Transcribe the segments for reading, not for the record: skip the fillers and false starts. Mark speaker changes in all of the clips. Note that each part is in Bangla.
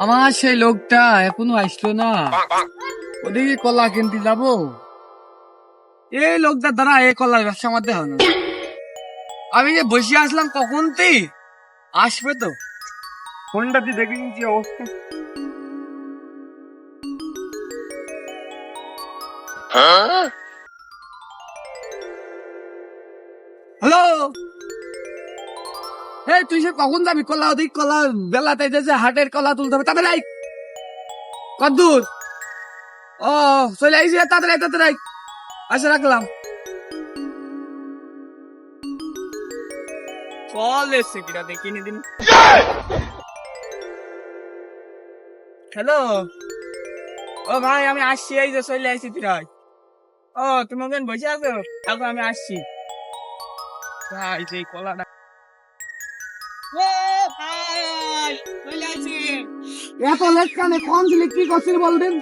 Speaker 1: আমার সেই লোকটা এখনো আসলো না, ওদিকে কলা কিনতে যাবো। এই লোকটা দ্বারা এই কলার ব্যবসা আমাদের হয় না। আমি যে বসে আসলাম কখন তুই আসবে তো, ফোনটা দিয়ে দেখে নিচ্ছি অবস্থা। হ্যালো, এই তুই সে কখন যাবি? কলা ওদিক কলা বেলাতে যে হাটের কলা তুলতে হবে, তাড়াতাড়ি কদ্দূর? ও চলে আইসি, তাড়াতাড়ি তাড়াতাড়ি আচ্ছা রাখলাম। চল এসছে কিনা দেখিনি দিন। হ্যালো, ও ভাই আমি আসছি, এই যে চলে আসছি প্রায়। ও তুমি ওখানে বসে আছো? এখন আমি আসছি। ভাই যে কলাটা এত লেট কানে ফোন দিলে কি করছিস বলবেন?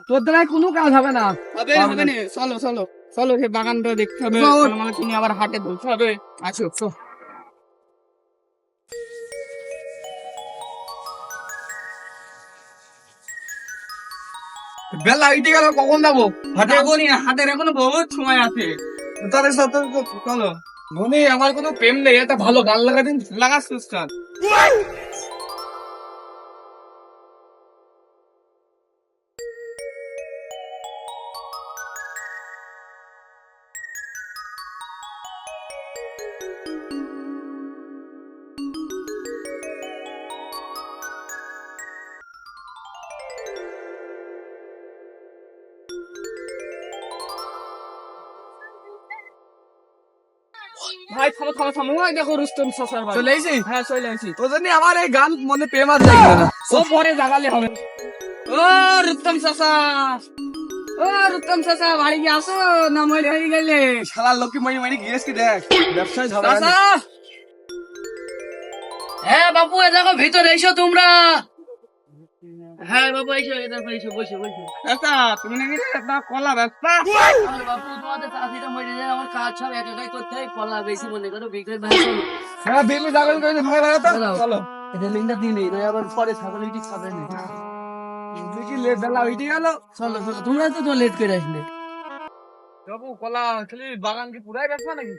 Speaker 1: তোর দ্বারা কোনো কাজ হবে না। চলো চলো চলো, সে বাগানটা দেখতে হবে, কিনে আবার হাটে ধরতে হবে। আসো। বেলা উঠে গেল, কখন যাবো হাটে? হাটের এখনো বহুত সময় আছে। তাদের সাথে চলো। মনে আমার কোনো প্রেম নেই, একটা ভালো গান লাগা দিন। লাগাচ্ছিস কান? ভাই থামো থামো থামো, ওই দেখো রুস্তম চাচার বাড়ি। চলে আইছি? হ্যাঁ চলে আইছি। তো জানি আমার এই গান মনে প্রেম আর জাগবে না, সব পরে জাগালে হবে। ও রুস্তম চাচা, ও রুস্তম চাচা বাড়ি কি আসো না মরে হয়ে গেলে? শালা লোকি মারি মারি গিয়েছ কি দেখ, ব্যবসায় ঝগড়া। চাচা, হ্যাঁ বাবু এ দেখো ভিতরে এসো তোমরা। হ্যাঁ বাবু এসো, এ দেখো এসো, বসে বসে। চাচা তুমি নাকি একটা কলা ব্যবসা? বাবু তোমাদের চাষিটা মরে যায়, আমার কাজ সব একাই করতে হয়, কলা বেশি মনে করো বিক্রি ভাই। হ্যাঁ বিক্রি যাবেন করে ভাই ভাই তো চলো। এটা লিংকটা দিয়ে নেই, না আবার পরে ছাগল ইটি খাবে না। দেখি লেট বেলা উঠে গেল। চলো চলো, তোমরা তো লেট করে আসলে। বাবু কলা খালি বাগান কি পুরাই ব্যবসা নাকি?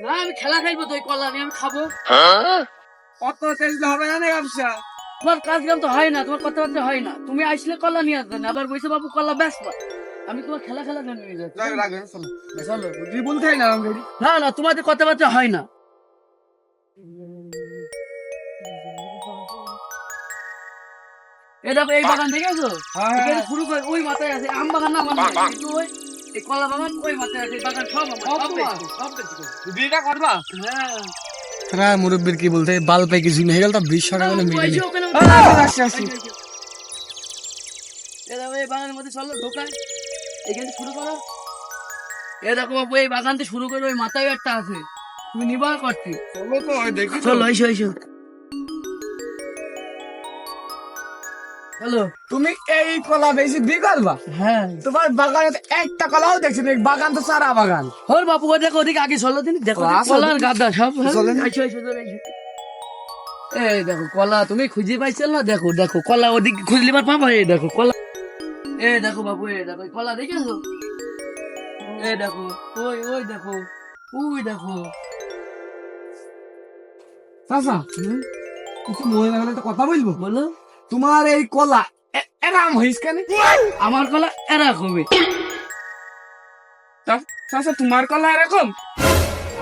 Speaker 1: না আমি খেলা খাইবো তো, কলা নিয়ে আমি খাবো। অত চেষ্টা হবে না ব্যবসা। তোমার কাজ কাম তো হয় না, তোমার কথাবার্তা হয় না। তুমি আসলে কলা নিয়ে আসবে না, আবার বসে বাবু কলা বেচবা। আমি তোমার খেলা খেলা কেন নিয়ে যাচ্ছি? চলো তুই বলতে হয় না। না না, তোমাদের কথাবার্তা হয় না। এটা এই বাগান দেখেছো? শুরু করে ওই মাথায় আছে আম বাগান, না আমার কিন্তু ওই এই কলা বাগান ওই মাথায় আছে। বাগান সব বিয়েটা করবা? হ্যাঁ মুরব্বীর কি বলতে বাল পাই কিছু হয়ে গেল, তা 20 টাকা করে মিলে নি। এই বাগানের মধ্যে চলো ঢোকায়, এখানে শুরু করো। এ দেখো বাবু এই বাগানতে শুরু করে ওই মাথায় একটা আছে, তুমি নিবা করছি। চলো তো দেখি, চলো এসো এসো। হ্যালো, তুমি এই কলা বেশি বিক্রি করবা? হ্যাঁ। তোমার বাগানে একটা কলাও দেখছি না, বাগান তো সারা বাগান। হর বাপু ও দেখো ওদিকে আগে চলো দিন, দেখো কলার গাদা সব। এসো এসো এসো। এই দেখো কলা তুমি খুঁজে পাইছিল না? দেখো দেখো কলা ওদিকে খুঁজলে পাবা। এই দেখো কলা, এই দেখো বাবু, এই দেখো কলা দেখেছো? এই দেখো ওই ওই দেখো, ওই দেখো। চাচা কিছু মনে না হলে একটা কথা বলবো? বলো। তোমার এই কলা এরাম হইস কেন? আমার কলা এরকমই। চাচা তোমার কলা এরকম?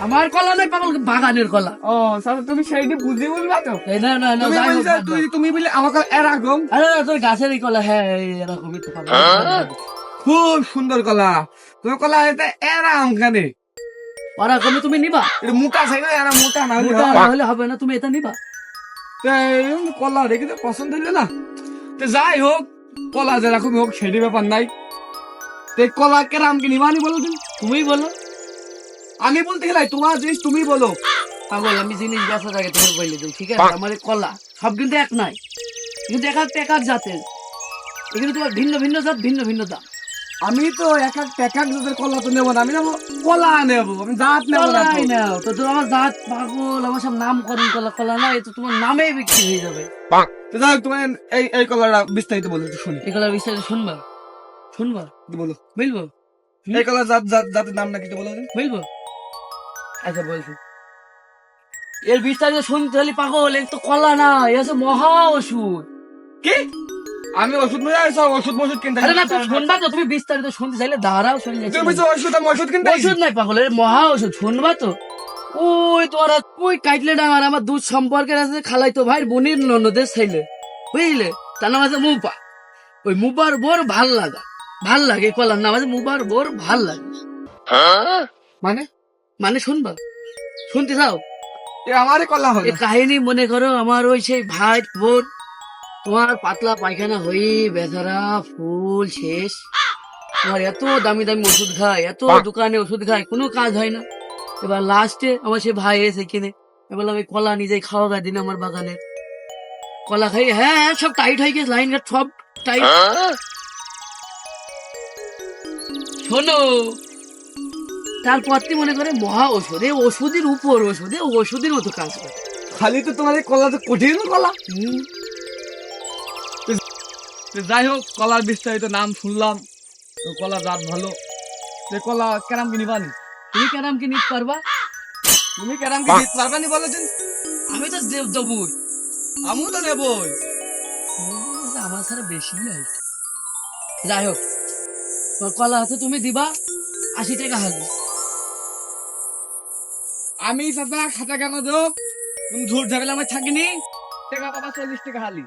Speaker 1: আমার কলা নয় পাগল, বাগানের কলা। ও চাচা তুমি সেইটি বুঝি বলবা তো? না না না, তুমি বলে আমার কলা এরকম? আরে তোর গাছের এই কলা, হ্যাঁ এরকমই তো। খুব সুন্দর কলা, তোমার কলা এটা এরাম কেন? ওরকমই তুমি নিবা? এটা মোটা চাইলে, এরা মোটা না হলে হবে না, তুমি এটা নিবা। কলা দেখে তো পছন্দ হইলে না, তো যাই হোক কলা যেরকম হোক সেটি ব্যাপার নাই। কলা কেরাম কি নিবানি বলো? তুমি বলো, আমি বলতে গেলাই তোমার জিনিস তুমি বলো। পাগল আমি জিনিস বেচা থাকে তোমার বললে দিই, ঠিক আছে? আমার কলা সব কিন্তু এক নাই, কিন্তু এক এক জাতের, এখানে তোমার ভিন্ন ভিন্ন জাত, ভিন্ন ভিন্ন দাম।
Speaker 2: আমি তো এক এক জাতের কলা তো নেবো না, আমি নেবো কলা নেবো, আমি জাত নেবো না তো।
Speaker 1: কলাই নাও তো, তুমি আমার জাত পাগল, আমার সব নামকরণ কলা, কলা না, এ তো তোমার নামেই বিক্রি হয়ে যাবে।
Speaker 2: তো যাই হোক, তোমার এই কলাটা বিস্তারিত বলো একটু শুনি।
Speaker 1: এই কলার বিস্তারিত শুনবা? শুনবা?
Speaker 2: একটু বলো
Speaker 1: বলবো?
Speaker 2: এই কলার জাতের নাম নাকি একটু বলো দিন।
Speaker 1: বলবো? আচ্ছা বলছি। এর বিস্তারিত শুনতে হলে পাগল, এর তো কলা না, এ হচ্ছে মহা ওষুধ।
Speaker 2: কি? আমি ওষুধ নিয়ে আসছি, ওষুধ মষুধ কিনতে
Speaker 1: আরে না,
Speaker 2: আসছি।
Speaker 1: তুমি শুনবা তো, তুমি বিস্তারিত শুনতে চাইলে দাঁড়াও, শুনে
Speaker 2: তুমি
Speaker 1: যাচ্ছি।
Speaker 2: বলছো ওষুধ, আমি ওষুধ কিনতে আসছি।
Speaker 1: ওষুধ নাই পাগল, এর মহা ওষুধ, শুনবা তো? ওই তোমার ওই কাইটলে ডাঙার আমার দুধ সম্পর্কের আছে, খালাই তো ভাই বোনের ননদের ছেলে, বুঝলে? তার নাম আছে মুপা। ওই মুপার বোর ভাল লাগা, ভাল লাগে, কলার নাম আছে মুপার বোর ভাল লাগে।
Speaker 2: মানে
Speaker 1: মানে শুনবা? শুনতে চাও?
Speaker 2: এ আমারই কলা হলো।
Speaker 1: এই কাহিনী মনে করো, আমার ওই সেই ভাই বোন, তোমার পাতলা পায়খানা হয়ে বেচারা ফুল শেষ, তোমার এত দামি দামি ওষুধ খায়, এত দোকানে ওষুধ খায়, কোনো কাজ হয় না। এবার লাস্টে আমার সে ভাই এসে কিনে, এবার আমি কলা নিজেই খাওয়া গায়ে দিন আমার বাগানে কলা খাই, হ্যাঁ হ্যাঁ, সব টাইট হয়ে গেছে, লাইন ঘাট সব টাইট। শোনো, তারপর তুই মনে করে মহা ওষুধ, এই ওষুধের উপর ওষুধ, এই ওষুধের মতো কাজ করে।
Speaker 2: খালি তো তোমার এই কলা তো কঠিন কলা।
Speaker 1: হুম,
Speaker 2: তো যাই হোক, কলার বিস্তারিত নাম শুনলাম, তো কলার জাত ভালো। সে কলা কেরাম কিনি পানি,
Speaker 1: তুমি কেরাম কি নিতে পারবা?
Speaker 2: তুমি কেরাম কি দিতে পারবা নি বলো দিন।
Speaker 1: আমি তো দেবই,
Speaker 2: আমিও তো নেবই।
Speaker 1: আমার ছাড়া বেশি নাই। যাই হোক, তোর কলা আছে, তুমি দিবা 80 টাকা হালি।
Speaker 2: আমি চাচা খাতা কেন দেব, তুমি ঝুট ঝামেলা আমার থাকিনি, টাকা পাবা 40 টাকা হালি।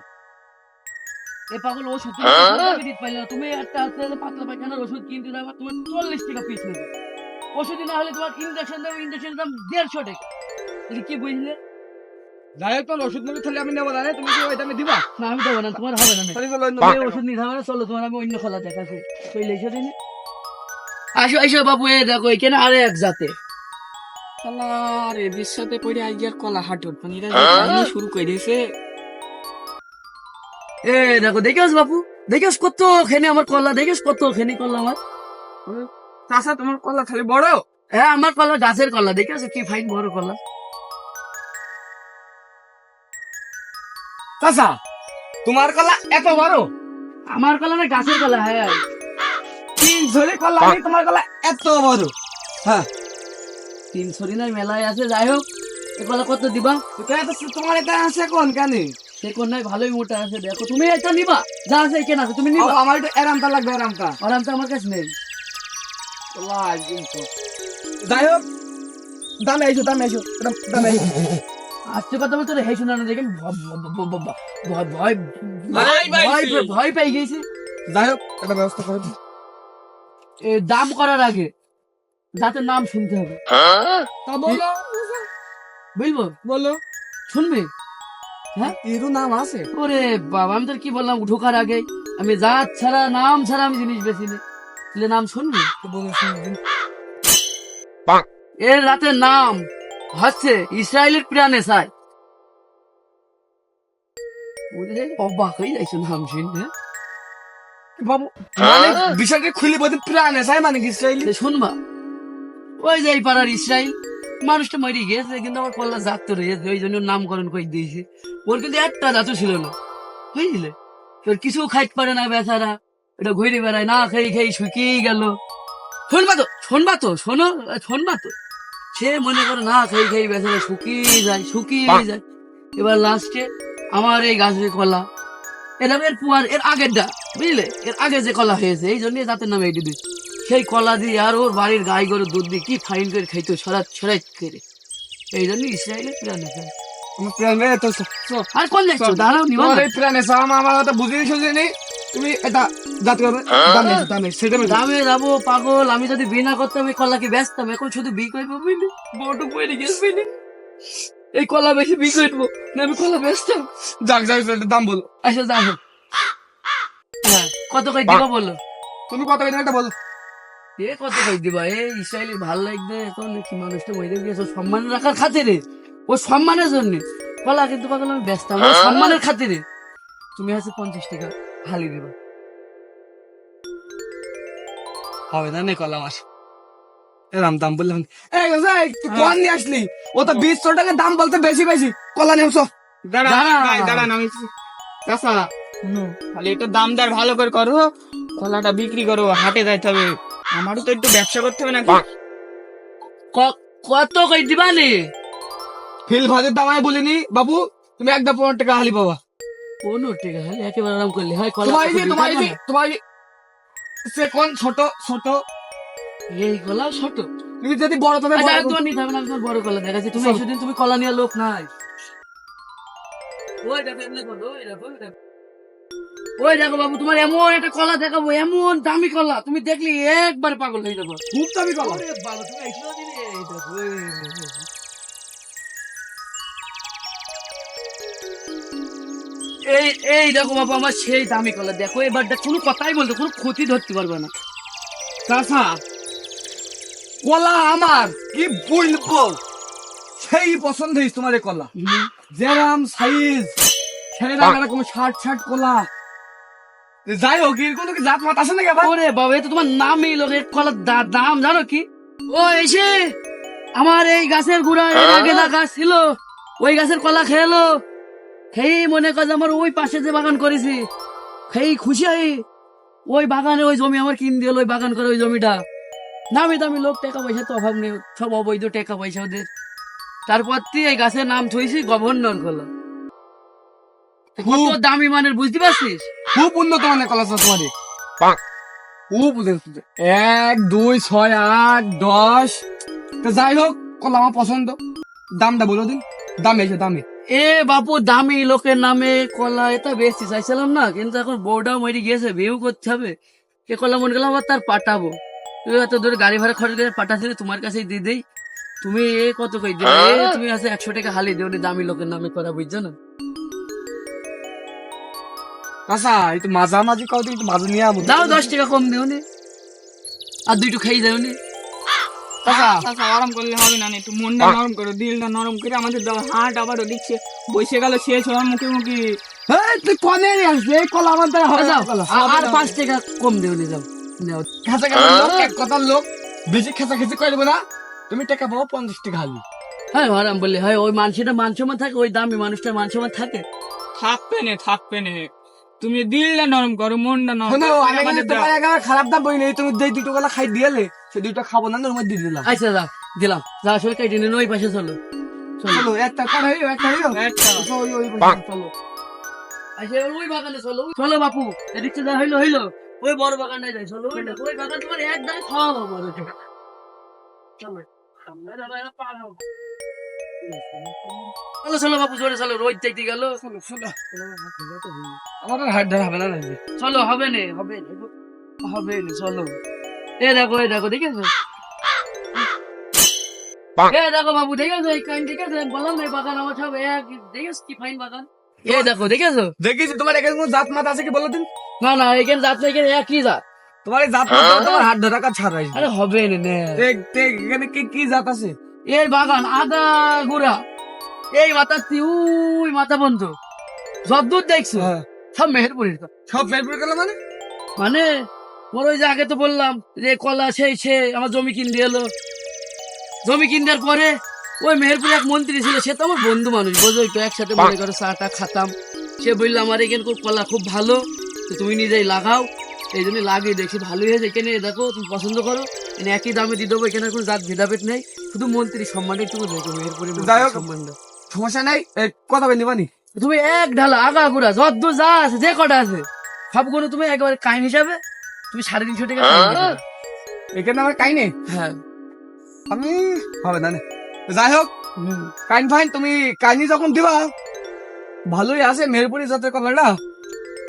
Speaker 1: এ পাগল, ওষুধ তুমি 80 টাকা দিতে পারলে না। তুমি একটা আছে যে পাতলা পায়খানার ওষুধ কিনতে যাবে, তোমার 40 টাকা পিস নেবে। ওষুধ না হলে তোমার ইঞ্জেকশন দেবে, ইঞ্জেকশনের দাম 150 টাকা। তাহলে কি বুঝলে?
Speaker 2: যাই হোক, তোর ওষুধ নেবে তাহলে আমি নেবো না, তুমি কি ওই দামে দিবা?
Speaker 1: না আমি দেবো না, তোমার হবে না।
Speaker 2: তাহলে চলো অন্য
Speaker 1: তুমি
Speaker 2: জায়গায়।
Speaker 1: ওষুধ নিতে হবে না, চলো তোমার আমি অন্য খোলা দেখাচ্ছি। চলে এসো দিনে, আসো এসো বাবু, এ দেখো এখানে আরে এক জাতে
Speaker 2: শালার এ বিশ্বতে পড়ে আইয়ার কলা হাঁটুর পানিরা যে কাহিনী শুরু করে দিয়েছে।
Speaker 1: এ দেখো, দেখিস বাপু, দেখিস কত খেনে আমার কলা, দেখিস কত খেনি কলা আমার।
Speaker 2: চাচা তোমার কলা খালি বড়?
Speaker 1: হ্যাঁ, আমার কলা গাছের কলা, দেখিস কি ফাইন বড় কলা।
Speaker 2: চাচা তোমার কলা এত বড়?
Speaker 1: আমার কলা না, গাছের কলা। হ্যাঁ,
Speaker 2: 3 কলা, আমি তোমার কলা এত বড়? হ্যাঁ,
Speaker 1: 300 নাই, মেলায় আছে। যাই হোক, এ কলা কত দিবা?
Speaker 2: তোমার এটা আছে কোন কানে?
Speaker 1: সে কোন নাই, ভালোই মোটা আছে। দেখো তুমি এটা নিবা, যা আছে এখানে আছে, তুমি নিবা।
Speaker 2: আমার একটু এরামটা লাগবে, এরামটা।
Speaker 1: আরামটা আমার কাছে নেই।
Speaker 2: কলা একদিন তো। যাই হোক, দামে আইসো, দামে আইসো, দামে আইসো।
Speaker 1: আজকে কথা বলতে হে শোনা না, দেখেন ভয় ভয় পেয়ে গেছে।
Speaker 2: যাই হোক, একটা ব্যবস্থা করে দিই।
Speaker 1: এ দাম করার আগে যাতে নাম শুনতে হবে।
Speaker 2: তা বলো,
Speaker 1: বুঝবো?
Speaker 2: বলো।
Speaker 1: শুনবে? হ্যাঁ,
Speaker 2: এরও নাম আছে?
Speaker 1: ওরে বাবা, আমি তোর কি বললাম, ঢোকার আগে আমি জাত ছাড়া নাম ছাড়া আমি জিনিস বেশি নেই। তাহলে নাম শুনবি?
Speaker 2: তো বলো, শুনদিন।
Speaker 1: এর রাতের নাম হচ্ছে ইসরায়েলের প্রাণেসায়। অবাক হয়ে যাইছো নাম শুনতে।
Speaker 2: বাবু মানে বিষয়টা খুলে বলতে, প্রাণে চাই মানে কি ইসরায়েলি?
Speaker 1: শুনবা, ওই যে এই পাড়ার ইসরায়েল মানুষটা মরে গেছে, কিন্তু আমার কল্লা জাত তো রয়েছে, ওই জন্য ওর নামকরণ করে দিয়েছে। ওর কিন্তু একটা জাতও ছিল না, বুঝলে? তোর কিছু খাইতে পারে না বেচারা, এটা ঘুরে বেড়ায়, না খেয়ে খেয়ে শুকিয়ে গেল। শুনবা তো, শুনবা তো, শোনো, শুনবা তো। সে মনে করে না খেয়ে খেয়ে বেচারা শুকিয়ে যায়, শুকিয়ে যায়। এবার লাস্টে আমার এই গাছের কলা, এর পুয়ার এর আগেরটা, বুঝলে, এর আগে যে কলা হয়েছে, এই জন্য জাতের নামে এটি দিচ্ছে। সেই কলা দিয়ে আর ওর বাড়ির গাই গরুর দুধ দিয়ে কি ফাইন করে খাইতো, ছড়াই করে। এই জন্য ইসরায়েলের প্রাণে চায়।
Speaker 2: আমার প্রাণে তো
Speaker 1: আর কোন দেখছো, দাঁড়াও নিবা না।
Speaker 2: প্রাণে চাও, আমার কথা বুঝিয়ে শুনে তুমি এটা জাত করবে। দামে দামে সেটা
Speaker 1: দামে যাবো পাগল, আমি যদি বিয়ে না করতাম এই কলা কি বেচতাম? এখন শুধু বিয়ে করবো, বুঝলি, বউটু পড়ে গেছে, বুঝলি, এই কলা বেশি বিয়ে করবো না, আমি কলা বেচতাম।
Speaker 2: যাক যাক, দাম বলো।
Speaker 1: আচ্ছা যাবো, হ্যাঁ, কত কই দিবা বলো?
Speaker 2: তুমি কত করে একটা বলো।
Speaker 1: এ কত কই দিবা? এই ইসরায়েলের ভাল লাগবে এখন, কি মানুষটা মরে গিয়েছে, সম্মান রাখার খাতিরে, ও সম্মানের জন্য কলা কিন্তু পাগল আমি বেচতাম, ও সম্মানের খাতিরে। তুমি আছে 50 টাকা হালি দিবা।
Speaker 2: হবে না নে কলা মাস এরম দাম বললাম এই ভাই তুই কোন নিয়ে আসলি ও তো 200 টাকা দাম বলতে বেশি বেশি কলা নেমছো
Speaker 1: দাঁড়া
Speaker 2: দাঁড়া।
Speaker 1: ভাই, দাঁড়ান আমি চাচা খালি একটু দাম দর ভালো করে করো, কলাটা বিক্রি করো, হাটে যাইতে হবে, আমারও তো একটু ব্যবসা করতে হবে নাকি। কত কই দিবানি?
Speaker 2: ফিল ভাজের দাম আমি বলিনি বাবু, তুমি একদম 15 টাকা হালি পাবা।
Speaker 1: 15 টাকা হলে একেবারে আরাম করলে হয়।
Speaker 2: তোমার সে কোন ছোট ছোট
Speaker 1: এই কলা ছোট,
Speaker 2: তুমি যদি বড় তবে
Speaker 1: আচ্ছা
Speaker 2: বড়
Speaker 1: তোমার নিতে হবে না, আমি তোমার বড় কলা দেখাচ্ছি। তুমি
Speaker 2: চল।
Speaker 1: এসে তুমি কলা নিয়ে লোক নাই। ওই দেখো এমনি করো, ওই দেখো, ওই দেখো। ওই দেখো বাবু, তোমার এমন একটা কলা দেখাবো, এমন দামি কলা, তুমি দেখলি একবার পাগল হয়ে যাবো।
Speaker 2: খুব দামি কলা।
Speaker 1: ওরে বাবা, তুমি এসেও দিলে, এই দেখো, এই এই দেখো বাবু, আমার সেই দামি কলা দেখো। এবার দেখ, কোনো কথাই বলতে, কোনো ক্ষতি ধরতে পারবে না।
Speaker 2: চাচা কলা আমার কি বলবো, সেই পছন্দ হয়েছে তোমার এই কলা, যেরাম সাইজ সেরাম এরকম 60 কলা। যাই হোক এর কোনো কি জাত মাত আছে নাকি আবার?
Speaker 1: ওরে বাবা, এ তো তোমার নামই লোক, এই কলার দাম জানো কি? ও এসে আমার এই গাছের গোড়ায় এর আগে না গাছ ছিল, ওই গাছের কলা খেলো, খেয়ে মনে কর যে আমার ওই পাশে যে বাগান করেছি, খেয়ে খুশি হয়ে ওই বাগানে ওই জমি আমার কিন দিল, ওই বাগান করে ওই জমিটা। নামি দামি লোক, টাকা পয়সা তো অভাব নেই, সব অবৈধ টাকা পয়সা ওদের। তারপর এই গাছের নাম থইছি গভর্নর কলা। কত দামি মানের, বুঝতে পারছিস?
Speaker 2: খুব উন্নত মানের কলা চাচা তোমার খুব উন্নত। 1 2 6 8 10। তো যাই হোক কলা আমার পছন্দ, দামটা বলো দিন, দামে এসে দামে।
Speaker 1: এ বাপু, দামি লোকের নামে কলা এটা বেচতে চাইছিলাম না, কিন্তু এখন বউটাও মরে গিয়েছে, বিয়েও করতে হবে। এ কলা মনে করলাম আবার তার পাঠাবো, এত দূরে গাড়ি ভাড়া খরচ করে পাঠাচ্ছি, তোমার কাছেই দিয়ে দেই। তুমি এ কত কই দিও, তুমি আছে 100 টাকা হালি দিও, দামি লোকের নামে করা, বুঝছো না?
Speaker 2: আচ্ছা একটু মাঝামাঝি কাউ একটু মাঝে নিয়ে আমো
Speaker 1: দাও 10 টাকা কম দিও নি, আর দুইটু খেয়ে যাও নি।
Speaker 2: চাচা
Speaker 1: আরাম করলে হবে না, একটু মনটা নরম করো, দিলটা নরম করে। আমাদের হাট আবারও দিচ্ছে, বসে গেল শেষ হওয়ার মুখে মুখে।
Speaker 2: এই তুই কনে নিয়ে আসলি এই কলা আমার দ্বারা হবে না
Speaker 1: যাও,
Speaker 2: কলা।
Speaker 1: আর 5 টাকা কম দিও নি, যাও নাও।
Speaker 2: খেঁচা খেঁচা লোক, এক কথার লোক, বেশি খেঁচা খেঁচি করে দেবো না। তুমি টাকা পাবো 50 টাকা হালি।
Speaker 1: হ্যাঁ আরাম বললে হয়, ওই মানুষটা মান সম্মান থাকে, ওই দামি মানুষটার মান সম্মান থাকে। থাকবে নে, তুমি দিলটা নরম করো, মনটা নরম
Speaker 2: শোনো
Speaker 1: করো,
Speaker 2: আমি কিন্তু তোমার একেবারে খারাপ দাম বই নেই, তুমি যেই 2 কলা খাই দিয়েলে সে 2টা খাবো না, ওর মধ্যে দিয়ে দিলাম।
Speaker 1: আচ্ছা যাও, দিলাম, যা আসলে কেটে নিন, ওই পাশে চলো চলো।
Speaker 2: চলো একটা কর হইলো, একটা হইলো, চলো, ওই পাশে চলো।
Speaker 1: আচ্ছা এবার ওই বাগানে চলো, চলো বাপু, এদিকে যা হইলো হইলো, ওই বড় বাগানটায় যাই, চলো। ওই বাগান তোমার একদম খাওয়া হবে বড় টাকা। চলো সামনে যাবো, এরা পার হবো। চলো চলো বাপু, জোরে চলো, রোদ চাইতে গেল।
Speaker 2: চলো চলো, আমার আর হাত ধরা হবে না নাকি?
Speaker 1: চলো, হবে নে, হবে নে, হবে নে, চলো। এ দেখো, এ দেখো, দেখেছো? এ দেখো বাবু, দেখেছো এই কাইন, দেখেছো? বললাম না এই বাগান আমার সব এক, দেখেছো কি ফাইন বাগান? এ দেখো, দেখেছো?
Speaker 2: দেখেছি তোমার এখানে কোনো জাত মাত আছে কি বলো দিন?
Speaker 1: না না, এখানে জাত না, এখানে একই জাত।
Speaker 2: তোমার এই জাত মাত তোমার হাত ধরা কাজ ছাড়াই।
Speaker 1: আরে হবে নে, নে।
Speaker 2: দেখ দেখ এখানে কি কি জাত আছে?
Speaker 1: এই বাগান আদা গুড়া, এই মাথা ওই মাথা বন্ধ, যদ্দূর দেখছো
Speaker 2: হ্যাঁ।
Speaker 1: সব মেহেরপুরের।
Speaker 2: সব বেরপুর গেল মানে?
Speaker 1: মানে ওর ওই যে আগে তো বললাম যে কলা সেই সে আমার জমি কিন দিয়ে এলো, জমি কিন দেওয়ার পরে ওই মেহেরপুরে এক মন্ত্রী ছিল, সে তো আমার বন্ধু মানুষ, বোঝোই তো, একসাথে মনে করো চাটা খাতাম। সে বললো আমার এখানে কলা খুব ভালো, তো তুমি নিজেই লাগাও। এই জন্য লাগিয়ে দেখছি ভালোই হয়েছে, এখানে দেখো তুমি পছন্দ করো, এখানে একই দামে দিয়ে দেবো, এখানে কোনো জাত ভেদাভেদ নেই, শুধু মন্ত্রী সম্মানটা একটু দেখো, মেহেরপুরে
Speaker 2: যাই হোক।
Speaker 1: সম্মানটা।
Speaker 2: সমস্যা নাই, কথা বলি মানি।
Speaker 1: তুমি এক ঢালা আগা গুড়া যদ্দূর যা আছে, যে কটা আছে সবগুলো তুমি একেবারে কাইন হিসাবে তুমি 350 টাকা কাইন দিতে হবে।
Speaker 2: এখানে আমার কাই নেই,
Speaker 1: হ্যাঁ
Speaker 2: আমি হবে না নে। যাই হোক কাইন ফাইন, তুমি কাইনি যখন দিবা ভালোই আছে মেহেরপুরি জাতের কলাটা,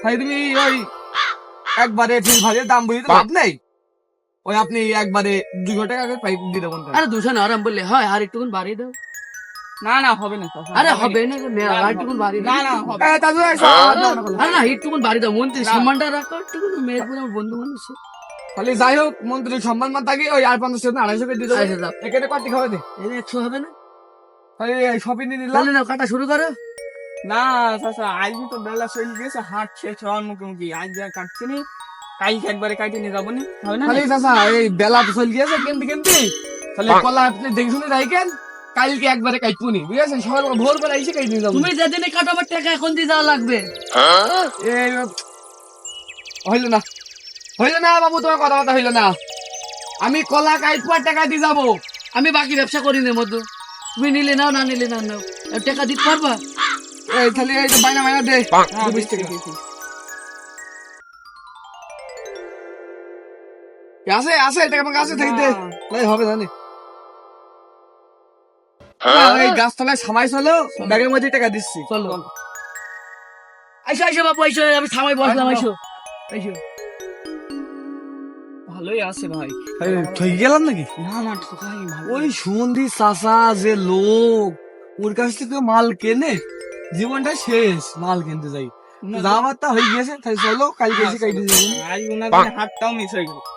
Speaker 2: তাই তুমি ওই একবারে ফিল ভাজের দাম বুঝে তো লাভ নেই, ওই আপনি একবারে 200 টাকা করে পাইপ দিয়ে দেবেন।
Speaker 1: আরে দুশো না, আরাম বললে হয়, আর একটুকুন বাড়িয়ে দাও।
Speaker 2: না না হবে না,
Speaker 1: আরে হবে না, আর একটুকুন বাড়িয়ে দাও। আরে না, একটুকুন বাড়িয়ে দাও, মন্ত্রী সম্মানটা রাখো একটুকুন, মেহেরপুর আমার বন্ধু মানুষ।
Speaker 2: খালি যাই হোক মন্ত্রীর সম্মান মান থাকে, ওই আর 50 টাকা 250 করে দিয়ে
Speaker 1: আচ্ছা
Speaker 2: দেবো।
Speaker 1: দাও,
Speaker 2: এখানে কত খাবে দে,
Speaker 1: এই 100 হবে না?
Speaker 2: খালি শপিং নিয়ে নিলাম।
Speaker 1: তাহলে নাও, কাটা শুরু করো।
Speaker 3: না চাচা, আজ তো বেলা চলে গেছে, হাট শেষ হওয়ার মুখোমুখি, আজ যা কাটছি নি, কালকে একবারে কাটে নিয়ে যাবো নি হবে না
Speaker 2: খালি চাচা এই বেলা তো চল গিয়েছে কেমতি কেমতি তাহলে কলা আপনি দেখে শুনে রাখেন কালকে একবারে কাটপুনি বুঝেছেন সকাল ভোর বেলা এসে কাটি নিয়ে যাবো
Speaker 1: তুমি যেদিনে কাটাবার টাকা এখন দিয়ে যাওয়া লাগবে।
Speaker 2: এই হইল না বাবু, তোমার কথাবার্তা হইল না। আমি কলা কাইটপুয়ার টাকা দিয়ে যাবো।
Speaker 1: আমি বাকি ব্যবসা করি না মধ্যে, তুমি নিলে নাও, না নিলে না নাও, আর টাকা দিতে পারবা?
Speaker 2: এই তাহলে এই তো বাইনা দে 20 টাকা। আছে টাকা আমাকে আছে থাকি দে নাই হবে জানি এই গাছতলায় সামাই চলো ব্যাগের মধ্যে টাকা দিচ্ছি।
Speaker 1: চলো আইসো আইসো বাবু আইসো, আমি থামাই বসলাম, আইসো আইসো।
Speaker 3: ভালোই আছে ভাই।
Speaker 2: ঠিক গেলাম নাকি?
Speaker 3: না না ঠকাই ভালো।
Speaker 2: ওই সুমন্দি চাচা যে লোক, ওর কাছ থেকে মাল কেনে জীবনটা শেষ। মাল কিনতে যাই যাওয়ার তা হয়ে গেছে, তাই চলো কালকে এসে কাইটে যাবো।
Speaker 3: আজ ওনাদের হাতটাও মিস হয়ে গেল।